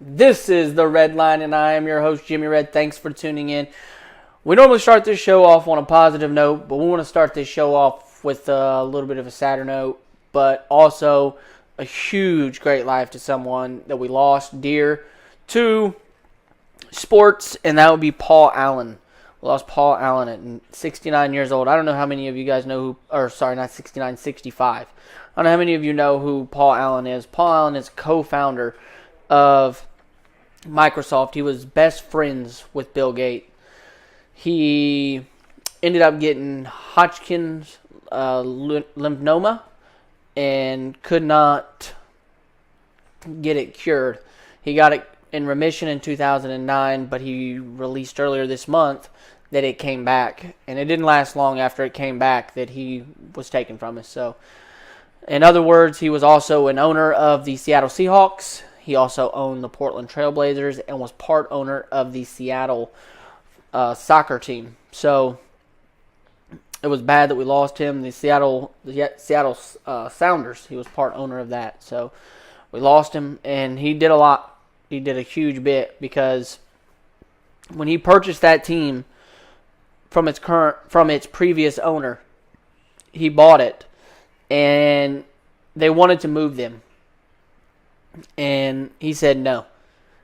This is the Red Line, and I am your host, Jimmy Red. Thanks for tuning in. We normally start this show off on a positive note, but we want to start this show off with a little bit of a sadder note, but also a huge, great life to someone that we lost dear to sports, and that would be Paul Allen. We lost Paul Allen at 69 years old. I don't know how many of you guys know not 69, 65. I don't know how many of you know who Paul Allen is. Paul Allen is co-founder of Microsoft. He was best friends with Bill Gates. He ended up getting Hodgkin's lymphoma and could not get it cured. He got it in remission in 2009, but he released earlier this month that it came back. And it didn't last long after it came back that he was taken from us. So, in other words, he was also an owner of the Seattle Seahawks. He also owned the Portland Trail Blazers and was part owner of the Seattle soccer team. So it was bad that we lost him. The Seattle Sounders, he was part owner of that. So we lost him, and he did a lot. He did a huge bit because when he purchased that team from its previous owner, he bought it, and they wanted to move them. And he said no.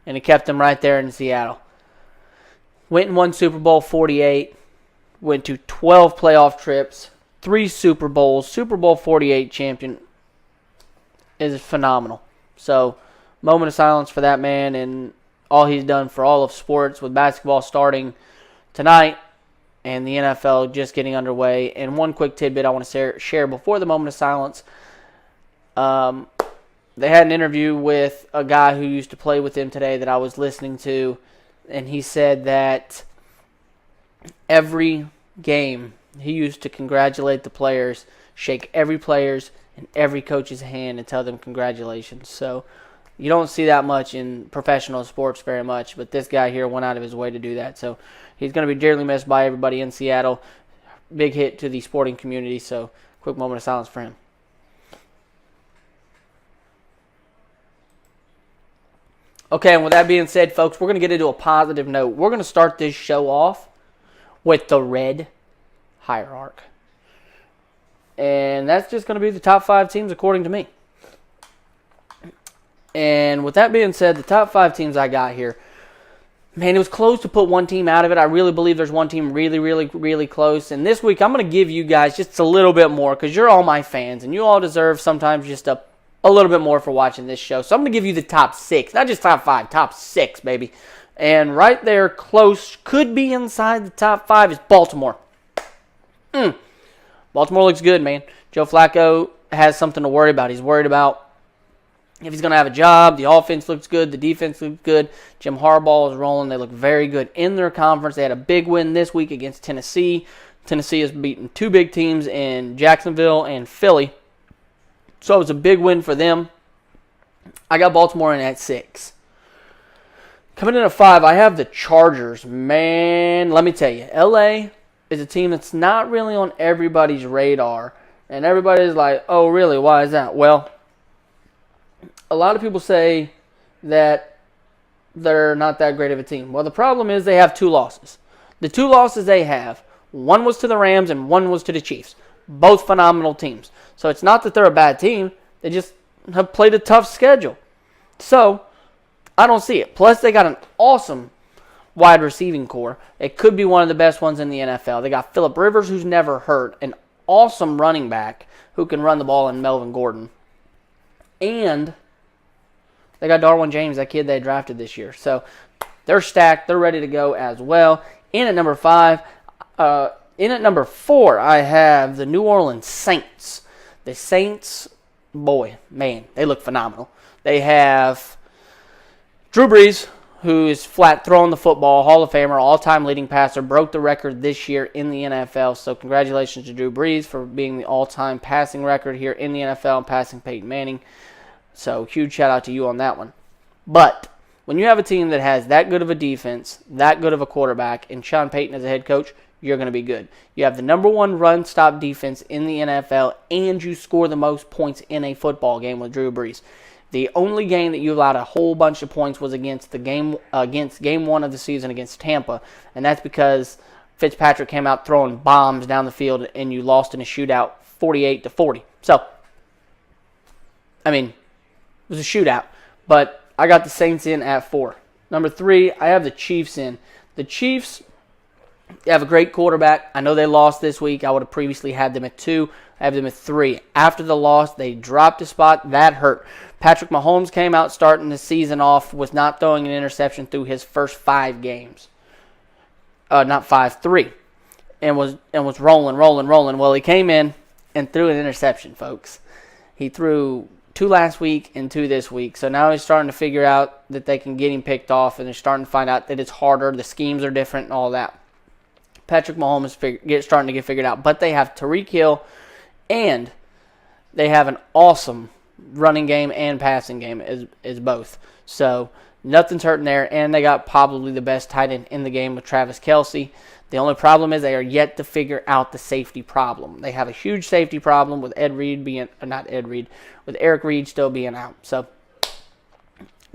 And it kept him right there in Seattle. Went and won Super Bowl 48. Went to 12 playoff trips. 3 Super Bowls. Super Bowl 48 champion. Is phenomenal. So, moment of silence for that man and all he's done for all of sports, with basketball starting tonight and the NFL just getting underway. And one quick tidbit I want to share before the moment of silence. They had an interview with a guy who used to play with him today that I was listening to, and he said that every game he used to congratulate the players, shake every player's and every coach's hand and tell them congratulations. So you don't see that much in professional sports very much, but this guy here went out of his way to do that. So he's going to be dearly missed by everybody in Seattle. Big hit to the sporting community, so quick moment of silence for him. Okay, and with that being said, folks, we're going to get into a positive note. We're going to start this show off with the red hierarchy. And that's just going to be the top 5 teams according to me. And with that being said, the top 5 teams I got here, man, it was close to put one team out of it. I really believe there's one team really, really, really close. And this week, I'm going to give you guys just a little bit more because you're all my fans. And you all deserve sometimes just a little bit more for watching this show. So I'm going to give you the top 6. Not just top 5, top 6, baby. And right there, close, could be inside the top 5 is Baltimore. Baltimore looks good, man. Joe Flacco has something to worry about. He's worried about if he's going to have a job. The offense looks good. The defense looks good. Jim Harbaugh is rolling. They look very good in their conference. They had a big win this week against Tennessee. Tennessee has beaten 2 big teams in Jacksonville and Philly. So it was a big win for them. I got Baltimore in at 6. Coming in at 5, I have the Chargers. Man, let me tell you, LA is a team that's not really on everybody's radar. And everybody's like, oh, really? Why is that? Well, a lot of people say that they're not that great of a team. Well, the problem is they have 2 losses. The 2 losses they have, one was to the Rams and one was to the Chiefs. Both phenomenal teams. So it's not that they're a bad team. They just have played a tough schedule. So I don't see it. Plus, they got an awesome wide receiving core. It could be one of the best ones in the NFL. They got Phillip Rivers, who's never hurt. An awesome running back who can run the ball, in Melvin Gordon. And they got Darwin James, that kid they drafted this year. So they're stacked. They're ready to go as well. In at number 5, in at number 4, I have the New Orleans Saints. The Saints, boy, man, they look phenomenal. They have Drew Brees, who is flat throwing the football, Hall of Famer, all-time leading passer, broke the record this year in the NFL. So congratulations to Drew Brees for being the all-time passing record here in the NFL and passing Peyton Manning. So huge shout out to you on that one. But when you have a team that has that good of a defense, that good of a quarterback, and Sean Payton as a head coach, you're going to be good. You have the number 1 run-stop defense in the NFL, and you score the most points in a football game with Drew Brees. The only game that you allowed a whole bunch of points was against game 1 of the season against Tampa, and that's because Fitzpatrick came out throwing bombs down the field, and you lost in a shootout 48-40. So, I mean, it was a shootout, but I got the Saints in at 4. Number 3, I have the Chiefs in. The Chiefs have a great quarterback. I know they lost this week. I would have previously had them at 2. I have them at 3. After the loss, they dropped a spot. That hurt. Patrick Mahomes came out starting the season off with not throwing an interception through his first 5 games. Not 5, 3. And was rolling. Well, he came in and threw an interception, folks. He threw 2 last week and 2 this week. So now he's starting to figure out that they can get him picked off, and they're starting to find out that it's harder, the schemes are different, and all that. Patrick Mahomes is starting to get figured out. But they have Tyreek Hill, and they have an awesome running game and passing game as both. So nothing's hurting there, and they got probably the best tight end in the game with Travis Kelce. The only problem is they are yet to figure out the safety problem. They have a huge safety problem with Eric Reed still being out. So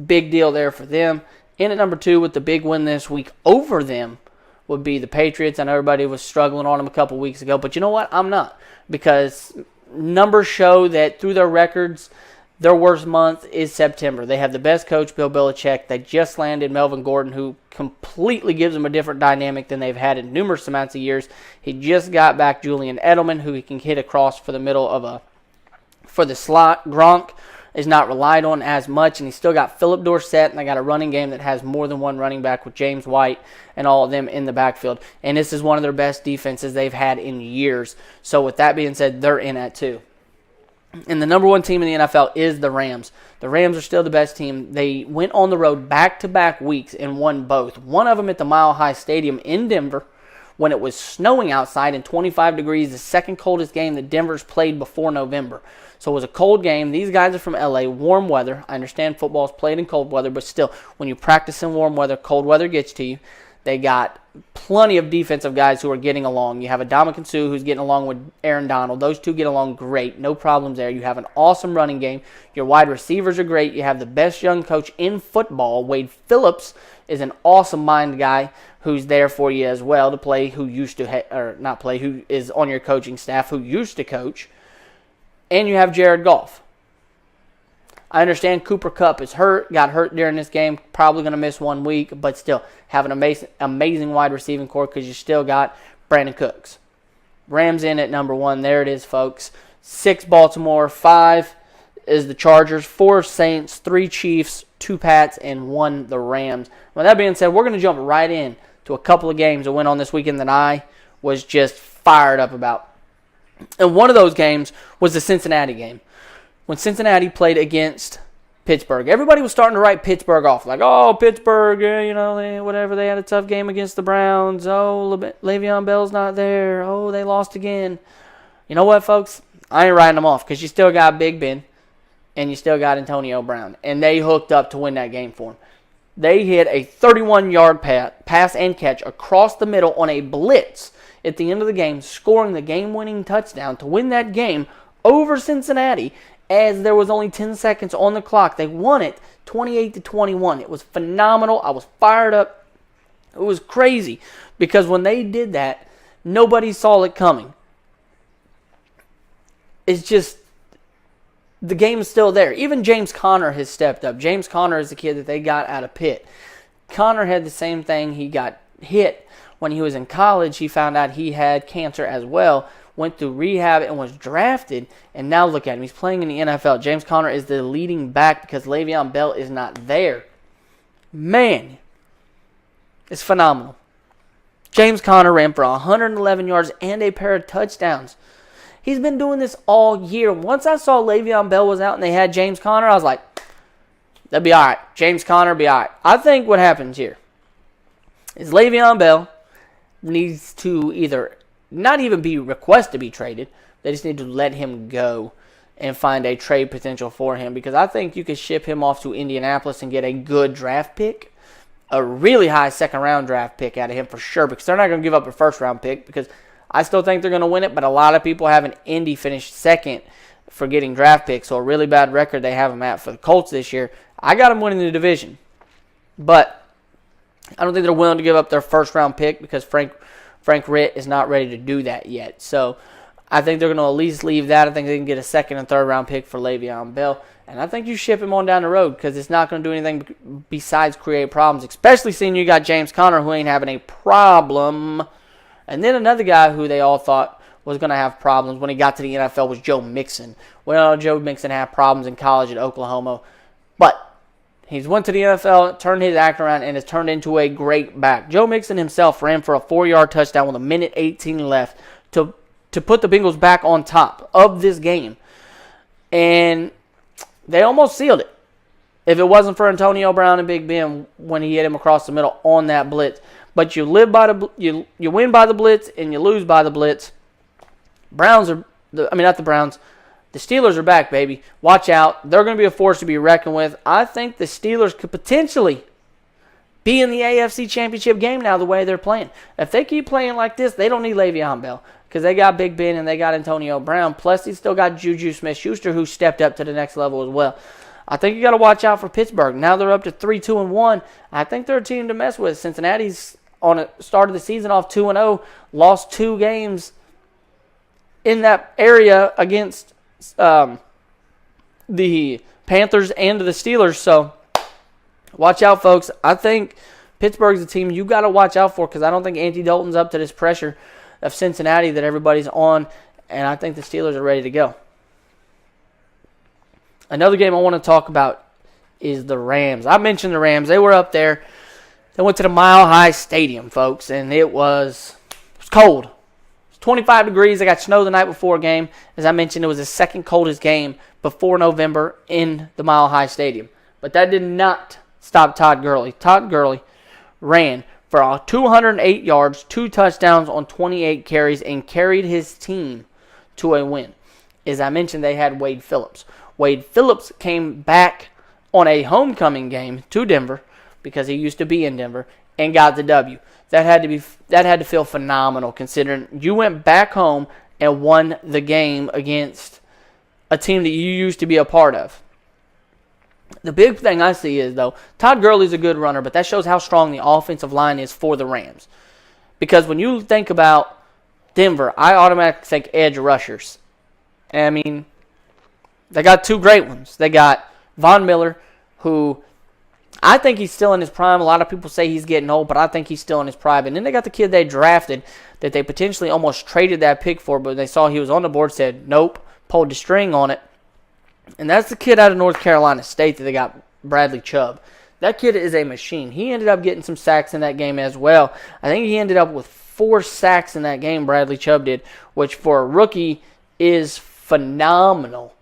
big deal there for them. In at number 2 with the big win this week over them would be the Patriots. I know everybody was struggling on them a couple weeks ago, but you know what? I'm not, because numbers show that through their records, their worst month is September. They have the best coach, Bill Belichick. They just landed Melvin Gordon, who completely gives them a different dynamic than they've had in numerous amounts of years. He just got back Julian Edelman, who he can hit across for the middle of for the slot. Gronk is not relied on as much, and he's still got Philip Dorsett, and they got a running game that has more than one running back with James White and all of them in the backfield. And this is one of their best defenses they've had in years. So with that being said, they're in at 2. And the number 1 team in the NFL is the Rams. The Rams are still the best team. They went on the road back-to-back weeks and won both. One of them at the Mile High Stadium in Denver when it was snowing outside and 25 degrees, the second coldest game that Denver's played before November. So it was a cold game. These guys are from LA, warm weather. I understand football's played in cold weather, but still, when you practice in warm weather, cold weather gets to you. They got plenty of defensive guys who are getting along. You have Ndamukong Suh who's getting along with Aaron Donald. Those two get along great. No problems there. You have an awesome running game. Your wide receivers are great. You have the best young coach in football. Wade Phillips is an awesome mind guy who's there for you as well to play, who is on your coaching staff, who used to coach. And you have Jared Goff. I understand Cooper Kupp is hurt, got hurt during this game, probably going to miss 1 week, but still have an amazing wide receiving core because you still got Brandon Cooks. Rams in at number 1. There it is, folks. 6 Baltimore, 5 is the Chargers, 4 Saints, 3 Chiefs, 2 Pats, and 1 the Rams. With that being said, we're going to jump right in to a couple of games that went on this weekend that I was just fired up about. And one of those games was the Cincinnati game. When Cincinnati played against Pittsburgh, everybody was starting to write Pittsburgh off. Like, oh, Pittsburgh, whatever. They had a tough game against the Browns. Oh, Le'Veon Bell's not there. Oh, they lost again. You know what, folks? I ain't writing them off because you still got Big Ben and you still got Antonio Brown. And they hooked up to win that game for them. They hit a 31-yard pass and catch across the middle on a blitz at the end of the game, scoring the game-winning touchdown to win that game over Cincinnati. As there was only 10 seconds on the clock, they won it 28-21. It was phenomenal. I was fired up. It was crazy because when they did that, nobody saw it coming. It's just the game is still there. Even James Conner has stepped up. James Conner is the kid that they got out of Pitt. Conner had the same thing. He got hit when he was in college. He found out he had cancer as well. Went through rehab and was drafted, and now look at him. He's playing in the NFL. James Conner is the leading back because Le'Veon Bell is not there. Man, it's phenomenal. James Conner ran for 111 yards and a pair of touchdowns. He's been doing this all year. Once I saw Le'Veon Bell was out and they had James Conner, I was like, that'll be all right. James Conner will be all right. I think what happens here is Le'Veon Bell needs to either not even be requested to be traded. They just need to let him go and find a trade potential for him because I think you could ship him off to Indianapolis and get a good draft pick, a really high second-round draft pick out of him for sure because they're not going to give up a first-round pick because I still think they're going to win it, but a lot of people have an Indy finish second for getting draft picks, so a really bad record they have them at for the Colts this year. I got them winning the division, but I don't think they're willing to give up their first-round pick because Frank Ritt is not ready to do that yet. So I think they're going to at least leave that. I think they can get a second and third-round pick for Le'Veon Bell, and I think you ship him on down the road because it's not going to do anything besides create problems, especially seeing you got James Conner who ain't having a problem. And then another guy who they all thought was going to have problems when he got to the NFL was Joe Mixon. Well, Joe Mixon had problems in college at Oklahoma, but he's went to the NFL, turned his act around, and has turned into a great back. Joe Mixon himself ran for a 4-yard touchdown with 1:18 left to put the Bengals back on top of this game. And they almost sealed it if it wasn't for Antonio Brown and Big Ben when he hit him across the middle on that blitz. But you win by the blitz and you lose by the blitz. The Steelers are back, baby. Watch out. They're going to be a force to be reckoned with. I think the Steelers could potentially be in the AFC Championship game now the way they're playing. If they keep playing like this, they don't need Le'Veon Bell because they got Big Ben and they got Antonio Brown. Plus, they still got Juju Smith-Schuster who stepped up to the next level as well. I think you got to watch out for Pittsburgh. Now they're up to 3-2-1. I think they're a team to mess with. Cincinnati's on the start of the season off 2-0, lost 2 games in that area against the Panthers and the Steelers. So watch out, folks. I think Pittsburgh's a team you got to watch out for because I don't think Andy Dalton's up to this pressure of Cincinnati that everybody's on, and I think the Steelers are ready to go. Another game I want to talk about is the Rams. I mentioned the Rams. They were up there. They went to the Mile High Stadium, folks, and it was cold. 25 degrees. They got snow the night before a game. As I mentioned, it was the second coldest game before November in the Mile High Stadium. But that did not stop Todd Gurley. Todd Gurley ran for 208 yards, 2 touchdowns on 28 carries, and carried his team to a win. As I mentioned, they had Wade Phillips. Wade Phillips came back on a homecoming game to Denver because he used to be in Denver and got the W. That had to feel phenomenal considering you went back home and won the game against a team that you used to be a part of. The big thing I see is, though, Todd Gurley's a good runner, but that shows how strong the offensive line is for the Rams. Because when you think about Denver, I automatically think edge rushers. And I mean, they got 2 great ones. They got Von Miller, who I think he's still in his prime. A lot of people say he's getting old, but I think he's still in his prime. And then they got the kid they drafted that they potentially almost traded that pick for, but they saw he was on the board, said nope, pulled the string on it. And that's the kid out of North Carolina State that they got, Bradley Chubb. That kid is a machine. He ended up getting some sacks in that game as well. I think he ended up with 4 sacks in that game, Bradley Chubb did, which for a rookie is phenomenal.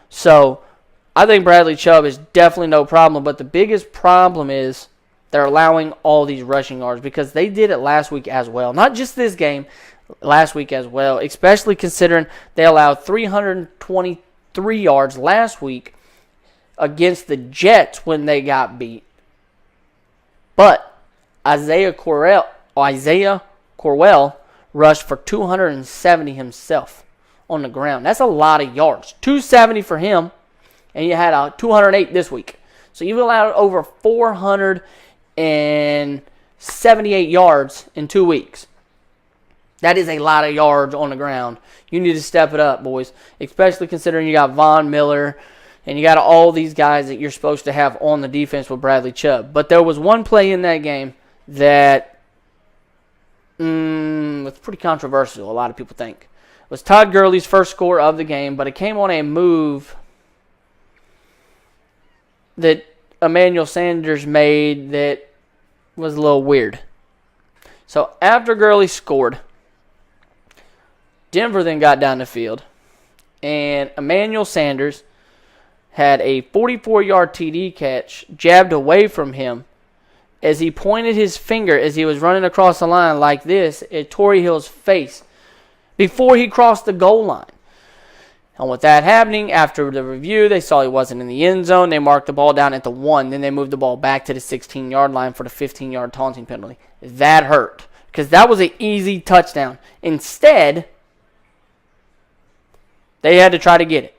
So I think Bradley Chubb is definitely no problem, but the biggest problem is they're allowing all these rushing yards because they did it last week as well. Not just this game, last week as well, especially considering they allowed 323 yards last week against the Jets when they got beat. But Isaiah Corwell rushed for 270 himself on the ground. That's a lot of yards. 270 for him. And you had 208 this week. So you've allowed over 478 yards in 2 weeks. That is a lot of yards on the ground. You need to step it up, boys. Especially considering you got Von Miller and you got all these guys that you're supposed to have on the defense with Bradley Chubb. But there was one play in that game that was pretty controversial, a lot of people think. It was Todd Gurley's first score of the game, but it came on a move that Emmanuel Sanders made that was a little weird. So after Gurley scored, Denver then got down the field, and Emmanuel Sanders had a 44-yard TD catch jabbed away from him as he pointed his finger as he was running across the line like this at Torrey Hill's face before he crossed the goal line. And with that happening, after the review, they saw he wasn't in the end zone. They marked the ball down at the 1. Then they moved the ball back to the 16-yard line for the 15-yard taunting penalty. That hurt because that was an easy touchdown. Instead, they had to try to get it.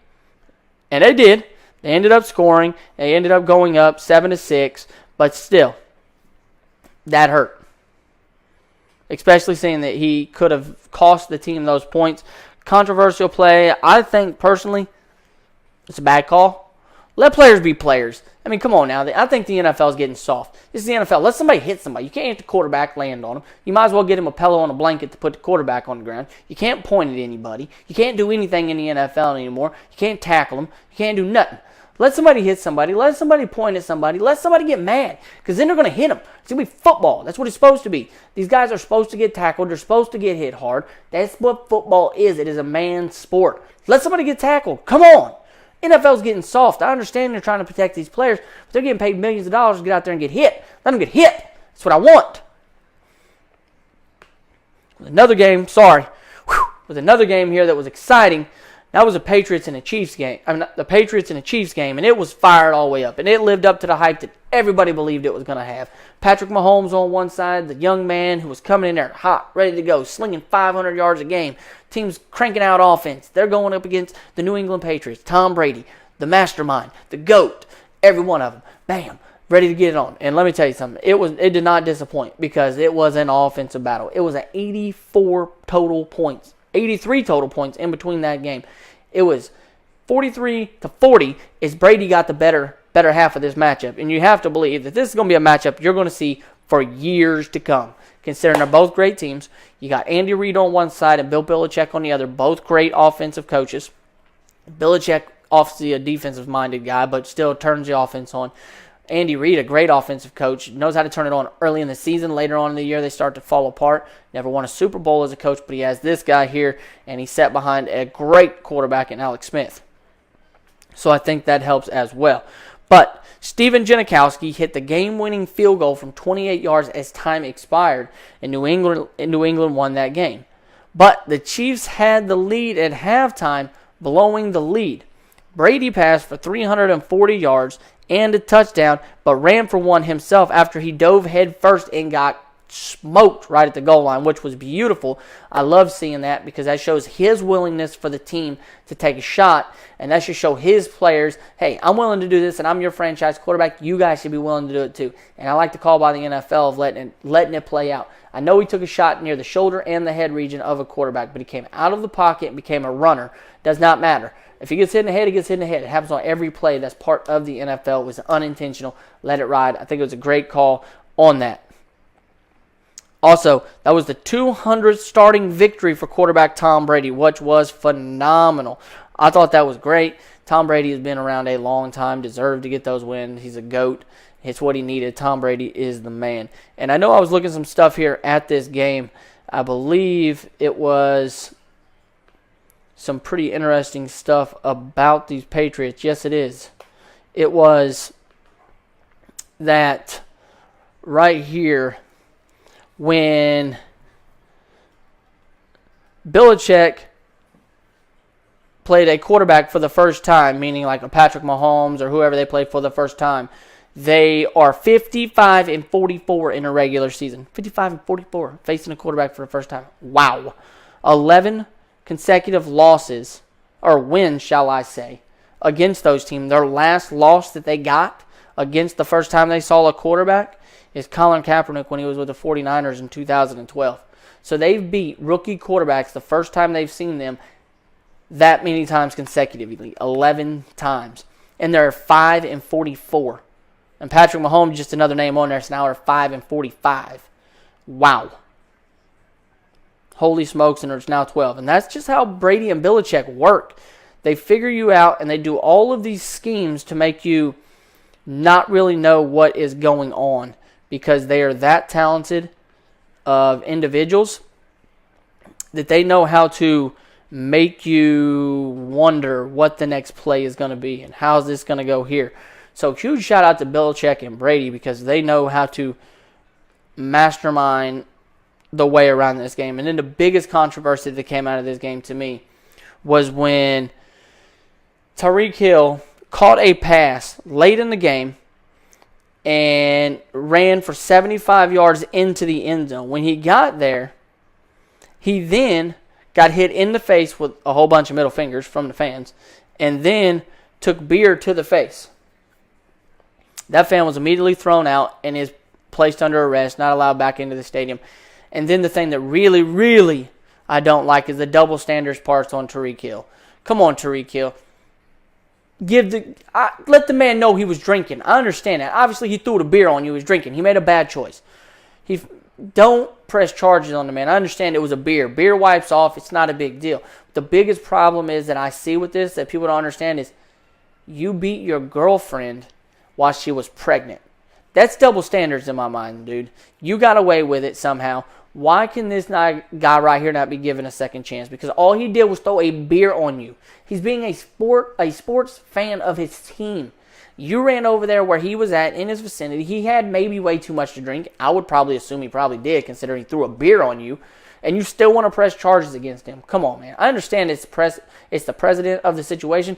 And they did. They ended up scoring. They ended up going up 7-6. But still, that hurt. Especially seeing that he could have cost the team those points. Controversial play. I think, personally, it's a bad call. Let players be players. I mean, come on now. I think the NFL is getting soft. This is the NFL. Let somebody hit somebody. You can't hit the quarterback, land on him. You might as well get him a pillow and a blanket to put the quarterback on the ground. You can't point at anybody. You can't do anything in the NFL anymore. You can't tackle them. You can't do nothing. Let somebody hit somebody. Let somebody point at somebody. Let somebody get mad, because then they're going to hit them. It's going to be football. That's what it's supposed to be. These guys are supposed to get tackled. They're supposed to get hit hard. That's what football is. It is a man's sport. Let somebody get tackled. Come on. NFL's getting soft. I understand they're trying to protect these players, but they're getting paid millions of dollars to get out there and get hit. Let them get hit. That's what I want. With another game, with another game here that was exciting. That was the Patriots and the Chiefs game. The Patriots and the Chiefs game, and it was fired all the way up. And it lived up to the hype that everybody believed it was going to have. Patrick Mahomes on one side, the young man who was coming in there hot, ready to go, slinging 500 yards a game. Teams cranking out offense. They're going up against the New England Patriots. Tom Brady, the mastermind, the GOAT, every one of them. Bam, ready to get it on. And let me tell you something. It did not disappoint, because it was an offensive battle. It was an 83 total points in between that game. It was 43-40 as Brady got the better half of this matchup. And you have to believe that this is going to be a matchup you're going to see for years to come, considering they're both great teams. You got Andy Reid on one side and Bill Belichick on the other, both great offensive coaches. Belichick, obviously a defensive-minded guy, but still turns the offense on. Andy Reid, a great offensive coach, knows how to turn it on early in the season. Later on in the year, they start to fall apart. Never won a Super Bowl as a coach, but he has this guy here, and he sat behind a great quarterback in Alex Smith. So I think that helps as well. But Steven Janikowski hit the game-winning field goal from 28 yards as time expired, and New England won that game. But the Chiefs had the lead at halftime, blowing the lead. Brady passed for 340 yards and a touchdown, but ran for one himself after he dove head first and got smoked right at the goal line, which was beautiful. I love seeing that, because that shows his willingness for the team to take a shot, and that should show his players, hey, I'm willing to do this, and I'm your franchise quarterback. You guys should be willing to do it too. And I like the call by the NFL of letting it play out. I know he took a shot near the shoulder and the head region of a quarterback, but he came out of the pocket and became a runner. Does not matter. If he gets hit in the head, he gets hit in the head. It happens on every play. That's part of the NFL. It was unintentional. Let it ride. I think it was a great call on that. Also, that was the 200th starting victory for quarterback Tom Brady, which was phenomenal. I thought that was great. Tom Brady has been around a long time, deserved to get those wins. He's a GOAT. It's what he needed. Tom Brady is the man. And I know I was looking some stuff here at this game. I believe it was some pretty interesting stuff about these Patriots. Yes, it is. It was that right here when Belichick played a quarterback for the first time, meaning like a Patrick Mahomes or whoever they played for the first time, they are 55-44 in a regular season. 55-44 facing a quarterback for the first time. Wow. 11 consecutive losses, or wins, shall I say, against those teams. Their last loss that they got against the first time they saw a quarterback is Colin Kaepernick when he was with the 49ers in 2012. So they've beat rookie quarterbacks the first time they've seen them that many times consecutively, 11 times. And they're 5-44. And Patrick Mahomes, just another name on there, so now they're 5-45. Wow. Holy smokes, and it's now 12. And that's just how Brady and Belichick work. They figure you out, and they do all of these schemes to make you not really know what is going on, because they are that talented of individuals that they know how to make you wonder what the next play is going to be and how is this going to go here. So huge shout out to Belichick and Brady, because they know how to mastermind the way around this game. And then the biggest controversy that came out of this game to me was when Tyreek Hill caught a pass late in the game and ran for 75 yards into the end zone. When he got there, he then got hit in the face with a whole bunch of middle fingers from the fans, and then took beer to the face. That fan was immediately thrown out and is placed under arrest, not allowed back into the stadium. And then the thing that really, really I don't like is the double standards parts on Tyreek Hill. Come on, Tyreek Hill. Let the man know he was drinking. I understand that. Obviously, he threw the beer on you. He was drinking. He made a bad choice. Don't press charges on the man. I understand it was a beer. Beer wipes off. It's not a big deal. The biggest problem is that I see with this that people don't understand is you beat your girlfriend while she was pregnant. That's double standards in my mind, dude. You got away with it somehow. Why can this guy right here not be given a second chance? Because all he did was throw a beer on you. He's being a sports fan of his team. You ran over there where he was at in his vicinity. He had maybe way too much to drink. I would probably assume he probably did, considering he threw a beer on you. And you still want to press charges against him. Come on, man. I understand it's the president of the situation.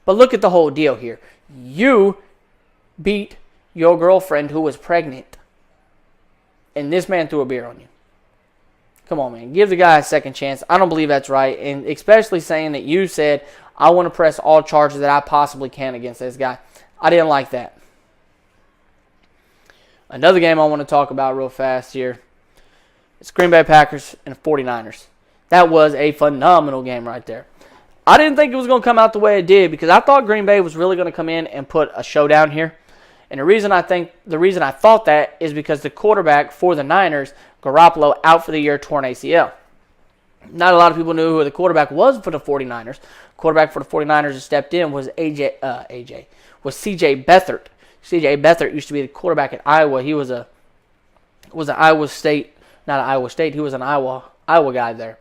But look at the whole deal here. You beat your girlfriend who was pregnant. And this man threw a beer on you. Come on, man. Give the guy a second chance. I don't believe that's right. And especially saying that you said, I want to press all charges that I possibly can against this guy. I didn't like that. Another game I want to talk about real fast here. It's Green Bay Packers and 49ers. That was a phenomenal game right there. I didn't think it was going to come out the way it did because I thought Green Bay was really going to come in and put a showdown here. And the reason I thought that is because the quarterback for the Niners, Garoppolo, out for the year, torn ACL. Not a lot of people knew who the quarterback was for the 49ers. Quarterback for the 49ers that stepped in was C.J. Beathard. C.J. Beathard used to be the quarterback at Iowa. He was an Iowa State, not Iowa State. He was an Iowa guy there.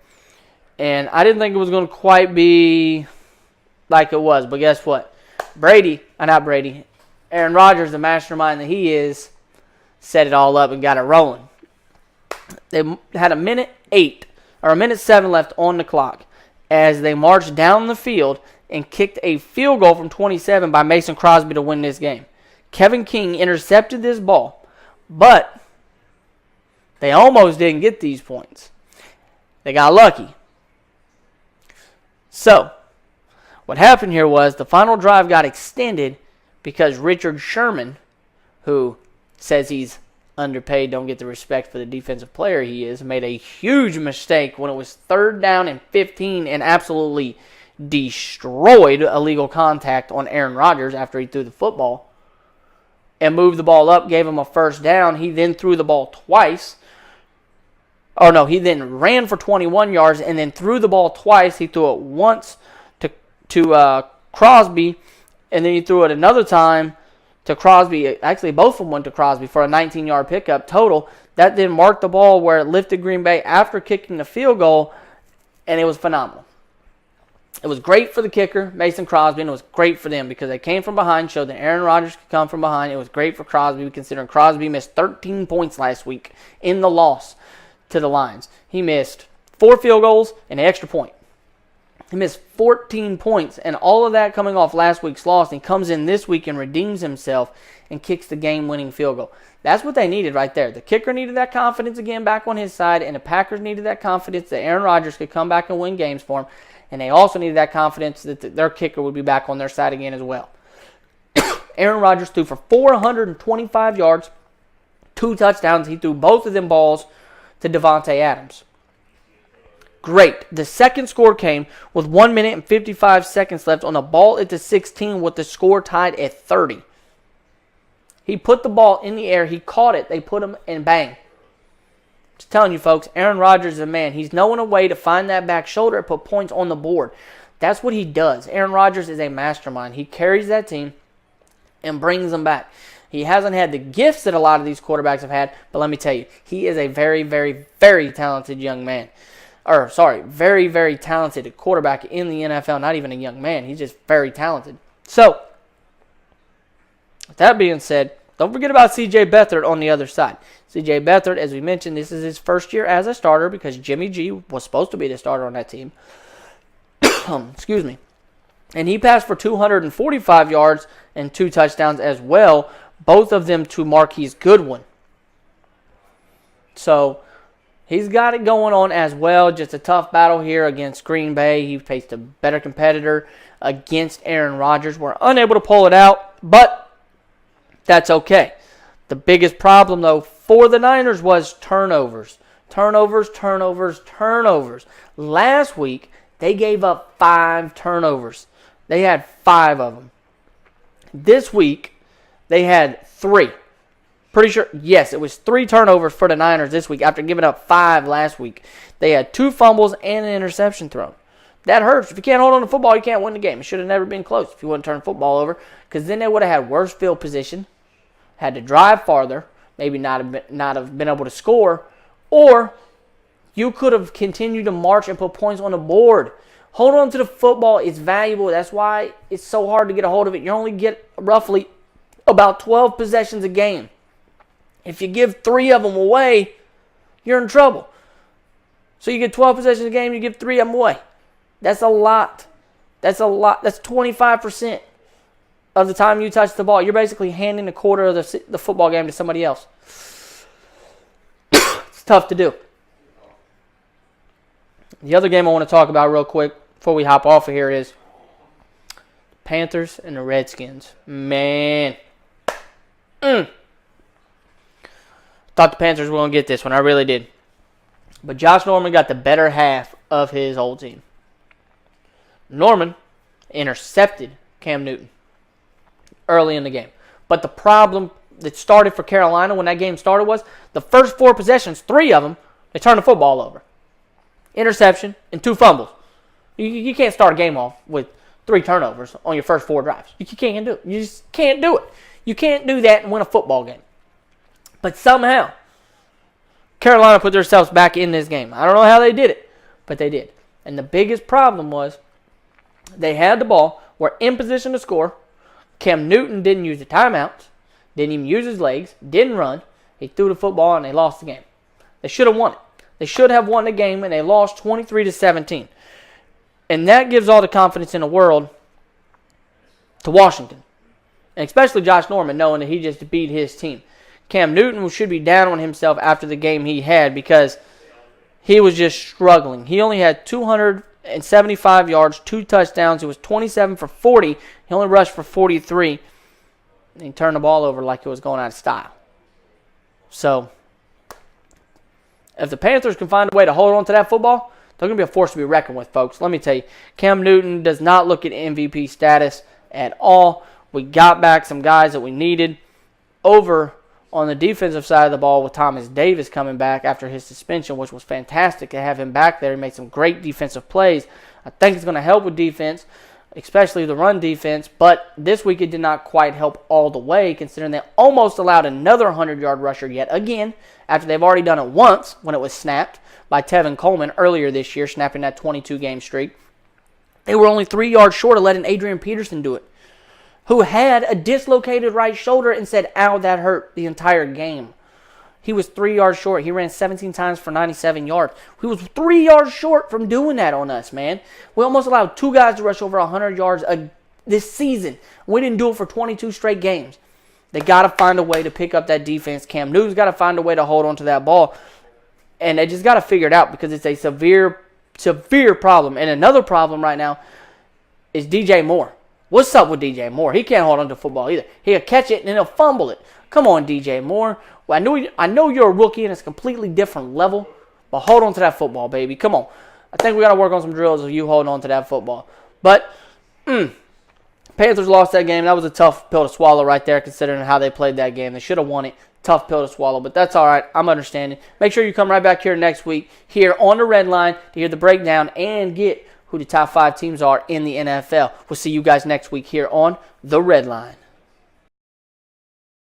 And I didn't think it was going to quite be like it was. But guess what? Aaron Rodgers, the mastermind that he is, set it all up and got it rolling. They had a minute 7 left on the clock as they marched down the field and kicked a field goal from 27 by Mason Crosby to win this game. Kevin King intercepted this ball, but they almost didn't get these points. They got lucky. So, what happened here was the final drive got extended because Richard Sherman, who says he's underpaid, don't get the respect for the defensive player he is, made a huge mistake when it was 3rd down and 15 and absolutely destroyed illegal contact on Aaron Rodgers after he threw the football and moved the ball up, gave him a 1st down. He then threw the ball twice. Oh, no, he then ran for 21 yards and then threw the ball twice. He threw it once to Crosby, and then he threw it another time to Crosby. Actually, both of them went to Crosby for a 19-yard pickup total. That then marked the ball where it lifted Green Bay after kicking the field goal, and it was phenomenal. It was great for the kicker, Mason Crosby, and it was great for them because they came from behind, showed that Aaron Rodgers could come from behind. It was great for Crosby considering Crosby missed 13 points last week in the loss to the Lions. He missed 4 field goals and an extra point. He missed 14 points, and all of that coming off last week's loss. And he comes in this week and redeems himself and kicks the game-winning field goal. That's what they needed right there. The kicker needed that confidence again back on his side, and the Packers needed that confidence that Aaron Rodgers could come back and win games for him. And they also needed that confidence that their kicker would be back on their side again as well. Aaron Rodgers threw for 425 yards, 2 touchdowns. He threw both of them balls to Devontae Adams. Great. The second score came with 1 minute and 55 seconds left on the ball at the 16 with the score tied at 30. He put the ball in the air. He caught it. They put him and bang. Just telling you, folks, Aaron Rodgers is a man. He's knowing a way to find that back shoulder and put points on the board. That's what he does. Aaron Rodgers is a mastermind. He carries that team and brings them back. He hasn't had the gifts that a lot of these quarterbacks have had, but let me tell you, he is a very, very, very talented young man. Very, very talented quarterback in the NFL. Not even a young man. He's just very talented. So, with that being said, don't forget about C.J. Beathard on the other side. C.J. Beathard, as we mentioned, this is his first year as a starter because Jimmy G was supposed to be the starter on that team. Excuse me. And he passed for 245 yards and 2 touchdowns as well, both of them to Marquise Goodwin. So, He's got it going on as well. Just a tough battle here against Green Bay. He faced a better competitor against Aaron Rodgers. We're unable to pull it out, but that's okay. The biggest problem, though, for the Niners was turnovers. Turnovers. Last week, they gave up 5 turnovers. They had 5 of them. This week, they had 3. Pretty sure, yes, it was 3 turnovers for the Niners this week after giving up 5 last week. They had 2 fumbles and an interception thrown. That hurts. If you can't hold on to football, you can't win the game. It should have never been close if you wouldn't turn the football over, because then they would have had worse field position, had to drive farther, maybe not have been able to score, or you could have continued to march and put points on the board. Hold on to the football. It's valuable. That's why it's so hard to get a hold of it. You only get roughly about 12 possessions a game. If you give 3 of them away, you're in trouble. So you get 12 possessions a game, you give 3 of them away. That's a lot. That's 25% of the time you touch the ball. You're basically handing a quarter of the football game to somebody else. It's tough to do. The other game I want to talk about real quick before we hop off of here is Panthers and the Redskins. Man. Thought the Panthers were going to get this one. I really did. But Josh Norman got the better half of his whole team. Norman intercepted Cam Newton early in the game. But the problem that started for Carolina when that game started was the first 4 possessions, 3 of them, they turned the football over. Interception and 2 fumbles. You can't start a game off with 3 turnovers on your first 4 drives. You can't do it. You just can't do it. You can't do that and win a football game. But somehow, Carolina put themselves back in this game. I don't know how they did it, but they did. And the biggest problem was they had the ball, were in position to score. Cam Newton didn't use the timeouts, didn't even use his legs, didn't run. He threw the football and they lost the game. They should have won it. They should have won the game, and they lost 23-17. And that gives all the confidence in the world to Washington, and especially Josh Norman, knowing that he just beat his team. Cam Newton should be down on himself after the game he had because he was just struggling. He only had 275 yards, 2 touchdowns. He was 27 for 40. He only rushed for 43. And he turned the ball over like it was going out of style. So, if the Panthers can find a way to hold on to that football, they're going to be a force to be reckoned with, folks. Let me tell you, Cam Newton does not look at MVP status at all. We got back some guys that we needed over on the defensive side of the ball with Thomas Davis coming back after his suspension, which was fantastic to have him back there. He made some great defensive plays. I think it's going to help with defense, especially the run defense, but this week it did not quite help all the way, considering they almost allowed another 100-yard rusher yet again after they've already done it once when it was snapped by Tevin Coleman earlier this year, snapping that 22-game streak. They were only 3 yards short of letting Adrian Peterson do it, who had a dislocated right shoulder and said, ow, that hurt the entire game. He was 3 yards short. He ran 17 times for 97 yards. He was 3 yards short from doing that on us, man. We almost allowed 2 guys to rush over 100 yards this season. We didn't do it for 22 straight games. They got to find a way to pick up that defense. Cam Newton's got to find a way to hold on to that ball. And they just got to figure it out because it's a severe problem. And another problem right now is DJ Moore. What's up with DJ Moore? He can't hold on to football either. He'll catch it and then he'll fumble it. Come on, DJ Moore. Well, I know you're a rookie and it's a completely different level, but hold on to that football, baby. Come on. I think we got to work on some drills of you holding on to that football. But Panthers lost that game. That was a tough pill to swallow right there considering how they played that game. They should have won it. Tough pill to swallow, but that's all right. I'm understanding. Make sure you come right back here next week here on the Red Line to hear the breakdown and get who the top 5 teams are in the NFL. We'll see you guys next week here on the Red Line.